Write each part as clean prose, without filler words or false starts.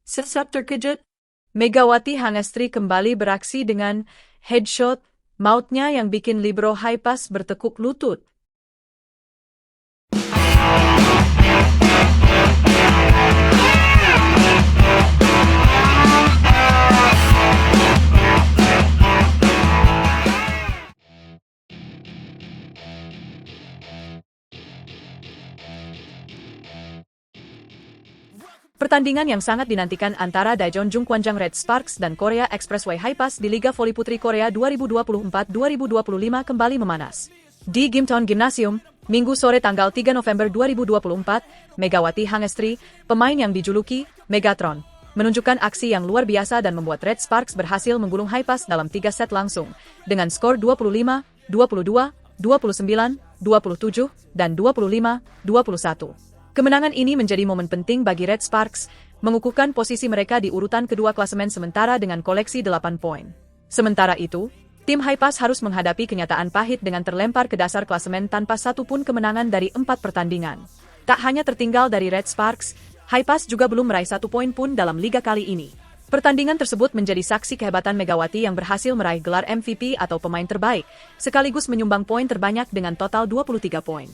Sesaat terkejut, Megawati Hangestri kembali beraksi dengan headshot mautnya yang bikin Libero Haipas bertekuk lutut. Pertandingan yang sangat dinantikan antara Daejeon Jungkwanjang Red Sparks dan Korea Expressway Haipas di Liga Voli Putri Korea 2024-2025 kembali memanas. Di Gimton Gymnasium, Minggu sore tanggal 3 November 2024, Megawati Hangestri, pemain yang dijuluki Megatron, menunjukkan aksi yang luar biasa dan membuat Red Sparks berhasil menggulung Haipas dalam 3 set langsung, dengan skor 25, 22, 29, 27, dan 25-21. Kemenangan ini menjadi momen penting bagi Red Sparks, mengukuhkan posisi mereka di urutan kedua klasemen sementara dengan koleksi 8 poin. Sementara itu, tim Haipas harus menghadapi kenyataan pahit dengan terlempar ke dasar klasemen tanpa satu pun kemenangan dari 4 pertandingan. Tak hanya tertinggal dari Red Sparks, Haipas juga belum meraih 1 poin pun dalam liga kali ini. Pertandingan tersebut menjadi saksi kehebatan Megawati yang berhasil meraih gelar MVP atau pemain terbaik, sekaligus menyumbang poin terbanyak dengan total 23 poin.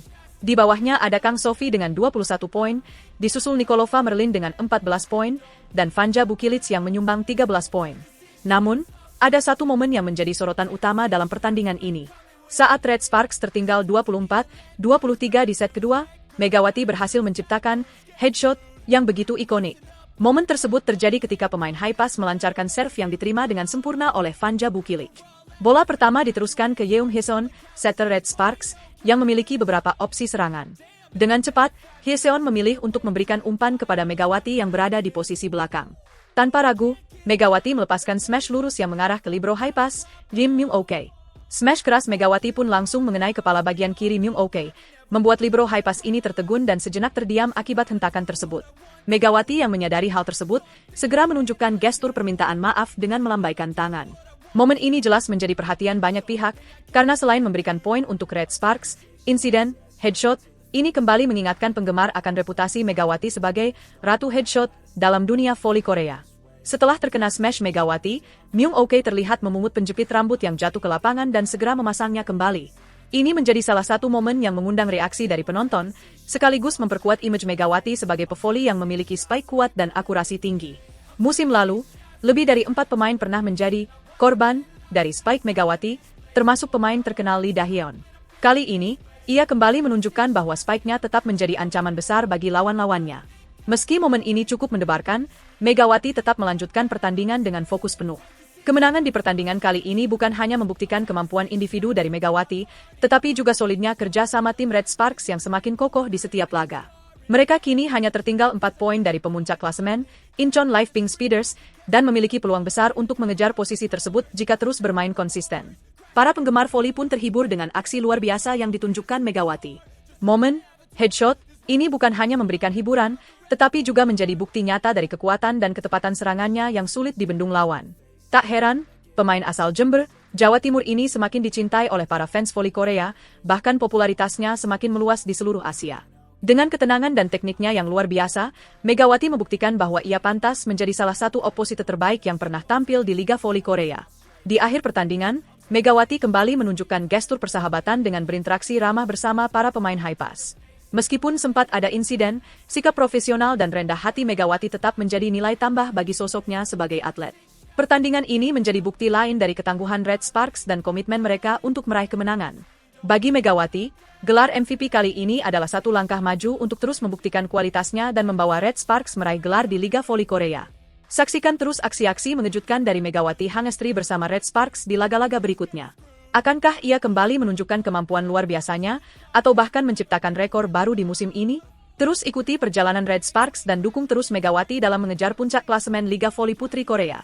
Di bawahnya ada Kang Sofi dengan 21 poin, disusul Nikolova Merlin dengan 14 poin, dan Vanja Bukilic yang menyumbang 13 poin. Namun, ada satu momen yang menjadi sorotan utama dalam pertandingan ini. Saat Red Sparks tertinggal 24-23 di set kedua, Megawati berhasil menciptakan headshot yang begitu ikonik. Momen tersebut terjadi ketika pemain Haipas melancarkan serve yang diterima dengan sempurna oleh Vanja Bukilic. Bola pertama diteruskan ke Yeung Hyeseon, setter Red Sparks, yang memiliki beberapa opsi serangan. Dengan cepat, Hyeseon memilih untuk memberikan umpan kepada Megawati yang berada di posisi belakang. Tanpa ragu, Megawati melepaskan smash lurus yang mengarah ke libero Haipas, Lim Myung Ok. Smash keras Megawati pun langsung mengenai kepala bagian kiri Myung Ok, membuat libero Haipas ini tertegun dan sejenak terdiam akibat hentakan tersebut. Megawati yang menyadari hal tersebut, segera menunjukkan gestur permintaan maaf dengan melambaikan tangan. Momen ini jelas menjadi perhatian banyak pihak, karena selain memberikan poin untuk Red Sparks, insiden headshot ini kembali mengingatkan penggemar akan reputasi Megawati sebagai Ratu Headshot dalam dunia voli Korea. Setelah terkena smash Megawati, Myung Ok terlihat memungut penjepit rambut yang jatuh ke lapangan dan segera memasangnya kembali. Ini menjadi salah satu momen yang mengundang reaksi dari penonton, sekaligus memperkuat image Megawati sebagai pevoli yang memiliki spike kuat dan akurasi tinggi. Musim lalu, lebih dari 4 pemain pernah menjadi korban dari spike Megawati, termasuk pemain terkenal Lee Da-hyun. Kali ini, ia kembali menunjukkan bahwa spike-nya tetap menjadi ancaman besar bagi lawan-lawannya. Meski momen ini cukup mendebarkan, Megawati tetap melanjutkan pertandingan dengan fokus penuh. Kemenangan di pertandingan kali ini bukan hanya membuktikan kemampuan individu dari Megawati, tetapi juga solidnya kerja sama tim Red Sparks yang semakin kokoh di setiap laga. Mereka kini hanya tertinggal 4 poin dari pemuncak klasemen, Incheon Live Pink Speeders, dan memiliki peluang besar untuk mengejar posisi tersebut jika terus bermain konsisten. Para penggemar voli pun terhibur dengan aksi luar biasa yang ditunjukkan Megawati. Momen headshot ini bukan hanya memberikan hiburan, tetapi juga menjadi bukti nyata dari kekuatan dan ketepatan serangannya yang sulit dibendung lawan. Tak heran, pemain asal Jember, Jawa Timur ini semakin dicintai oleh para fans voli Korea, bahkan popularitasnya semakin meluas di seluruh Asia. Dengan ketenangan dan tekniknya yang luar biasa, Megawati membuktikan bahwa ia pantas menjadi salah satu oposite terbaik yang pernah tampil di Liga Voli Korea. Di akhir pertandingan, Megawati kembali menunjukkan gestur persahabatan dengan berinteraksi ramah bersama para pemain Haipas. Meskipun sempat ada insiden, sikap profesional dan rendah hati Megawati tetap menjadi nilai tambah bagi sosoknya sebagai atlet. Pertandingan ini menjadi bukti lain dari ketangguhan Red Sparks dan komitmen mereka untuk meraih kemenangan. Bagi Megawati, gelar MVP kali ini adalah satu langkah maju untuk terus membuktikan kualitasnya dan membawa Red Sparks meraih gelar di Liga Voli Korea. Saksikan terus aksi-aksi mengejutkan dari Megawati Hangestri bersama Red Sparks di laga-laga berikutnya. Akankah ia kembali menunjukkan kemampuan luar biasanya, atau bahkan menciptakan rekor baru di musim ini? Terus ikuti perjalanan Red Sparks dan dukung terus Megawati dalam mengejar puncak klasemen Liga Voli Putri Korea.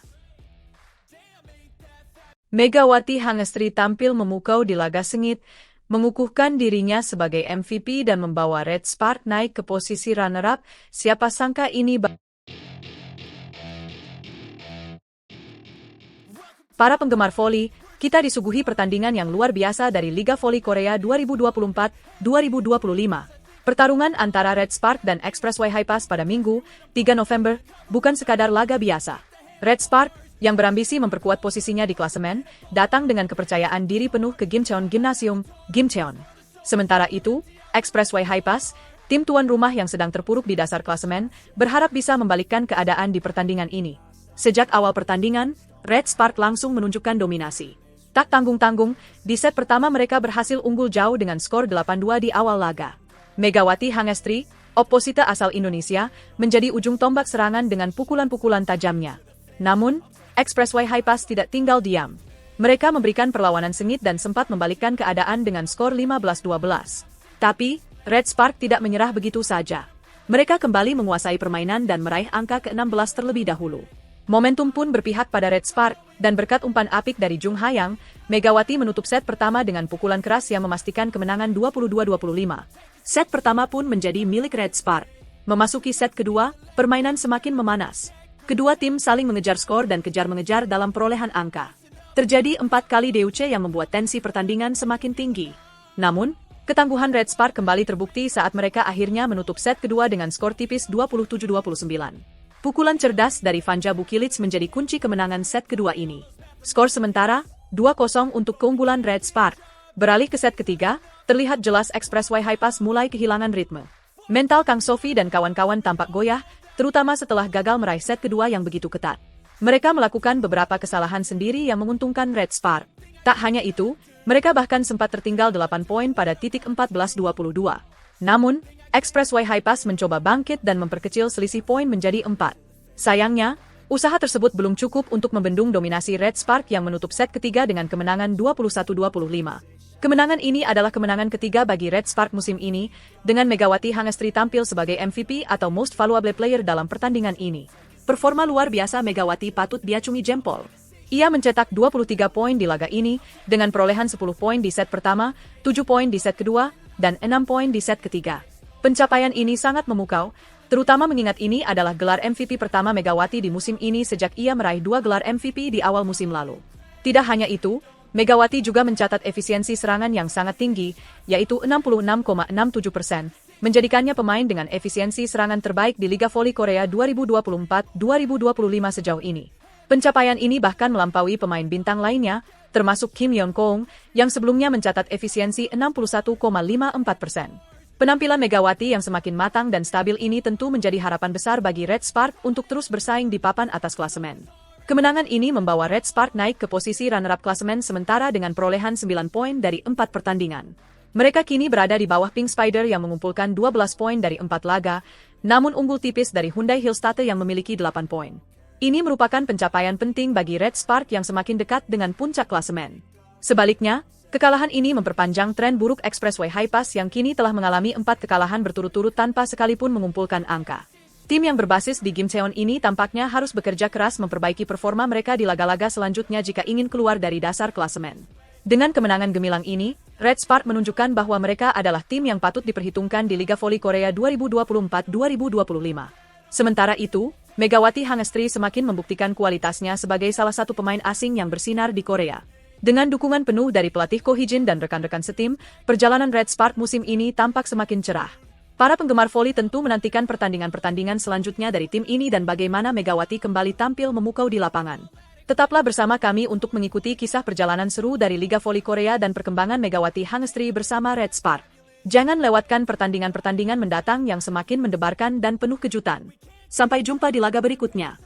Megawati Hangestri tampil memukau di laga sengit, mengukuhkan dirinya sebagai MVP dan membawa Red Sparks naik ke posisi runner-up. Siapa sangka ini para penggemar voli, kita disuguhi pertandingan yang luar biasa dari Liga Voli Korea 2024-2025. Pertarungan antara Red Spark dan Expressway Hi-Pass pada Minggu, 3 November, bukan sekadar laga biasa. Red Spark, yang berambisi memperkuat posisinya di klasemen, datang dengan kepercayaan diri penuh ke Gimcheon Gymnasium, Gimcheon. Sementara itu, Expressway Hi-Pass, tim tuan rumah yang sedang terpuruk di dasar klasemen, berharap bisa membalikkan keadaan di pertandingan ini. Sejak awal pertandingan, Red Spark langsung menunjukkan dominasi. Tak tanggung-tanggung, di set pertama mereka berhasil unggul jauh dengan skor 8-2 di awal laga. Megawati Hangestri, oposita asal Indonesia, menjadi ujung tombak serangan dengan pukulan-pukulan tajamnya. Namun, Expressway Hi-Pass tidak tinggal diam. Mereka memberikan perlawanan sengit dan sempat membalikkan keadaan dengan skor 15-12. Tapi, Red Spark tidak menyerah begitu saja. Mereka kembali menguasai permainan dan meraih angka ke-16 terlebih dahulu. Momentum pun berpihak pada Red Spark, dan berkat umpan apik dari Jung Ha-yang, Megawati menutup set pertama dengan pukulan keras yang memastikan kemenangan 22-25. Set pertama pun menjadi milik Red Spark. Memasuki set kedua, permainan semakin memanas. Kedua tim saling mengejar skor dan kejar-mengejar dalam perolehan angka. Terjadi 4 kali DUC yang membuat tensi pertandingan semakin tinggi. Namun, ketangguhan Red Spark kembali terbukti saat mereka akhirnya menutup set kedua dengan skor tipis 27-29. Pukulan cerdas dari Vanja Bukilic menjadi kunci kemenangan set kedua ini. Skor sementara, 2-0 untuk keunggulan Red Spark. Beralih ke set ketiga, terlihat jelas Expressway Hi-Pass mulai kehilangan ritme. Mental Kang Sofi dan kawan-kawan tampak goyah, terutama setelah gagal meraih set kedua yang begitu ketat. Mereka melakukan beberapa kesalahan sendiri yang menguntungkan Red Spark. Tak hanya itu, mereka bahkan sempat tertinggal 8 poin pada titik 14-22. Namun, Expressway Hi-Pass mencoba bangkit dan memperkecil selisih poin menjadi 4. Sayangnya, usaha tersebut belum cukup untuk membendung dominasi Red Spark yang menutup set ketiga dengan kemenangan 21-25. Kemenangan ini adalah kemenangan ketiga bagi Red Spark musim ini, dengan Megawati Hangestri tampil sebagai MVP atau Most Valuable Player dalam pertandingan ini. Performa luar biasa Megawati patut diacungi jempol. Ia mencetak 23 poin di laga ini, dengan perolehan 10 poin di set pertama, 7 poin di set kedua, dan 6 poin di set ketiga. Pencapaian ini sangat memukau, terutama mengingat ini adalah gelar MVP pertama Megawati di musim ini sejak ia meraih 2 gelar MVP di awal musim lalu. Tidak hanya itu, Megawati juga mencatat efisiensi serangan yang sangat tinggi, yaitu 66,67%, menjadikannya pemain dengan efisiensi serangan terbaik di Liga Voli Korea 2024-2025 sejauh ini. Pencapaian ini bahkan melampaui pemain bintang lainnya, termasuk Kim Yeon-kong, yang sebelumnya mencatat efisiensi 61,54%. Penampilan Megawati yang semakin matang dan stabil ini tentu menjadi harapan besar bagi Red Spark untuk terus bersaing di papan atas klasemen. Kemenangan ini membawa Red Spark naik ke posisi runner-up klasemen sementara dengan perolehan 9 poin dari 4 pertandingan. Mereka kini berada di bawah Pink Spider yang mengumpulkan 12 poin dari 4 laga, namun unggul tipis dari Hyundai Hillstate yang memiliki 8 poin. Ini merupakan pencapaian penting bagi Red Spark yang semakin dekat dengan puncak klasemen. Sebaliknya, kekalahan ini memperpanjang tren buruk Expressway Hi-Pass yang kini telah mengalami 4 kekalahan berturut-turut tanpa sekalipun mengumpulkan angka. Tim yang berbasis di Gimcheon ini tampaknya harus bekerja keras memperbaiki performa mereka di laga-laga selanjutnya jika ingin keluar dari dasar klasemen. Dengan kemenangan gemilang ini, Red Spark menunjukkan bahwa mereka adalah tim yang patut diperhitungkan di Liga Voli Korea 2024-2025. Sementara itu, Megawati Hangestri semakin membuktikan kualitasnya sebagai salah satu pemain asing yang bersinar di Korea. Dengan dukungan penuh dari pelatih Ko Hee-jin dan rekan-rekan setim, perjalanan Red Spark musim ini tampak semakin cerah. Para penggemar voli tentu menantikan pertandingan-pertandingan selanjutnya dari tim ini dan bagaimana Megawati kembali tampil memukau di lapangan. Tetaplah bersama kami untuk mengikuti kisah perjalanan seru dari Liga Voli Korea dan perkembangan Megawati Hangestri bersama Red Spark. Jangan lewatkan pertandingan-pertandingan mendatang yang semakin mendebarkan dan penuh kejutan. Sampai jumpa di laga berikutnya.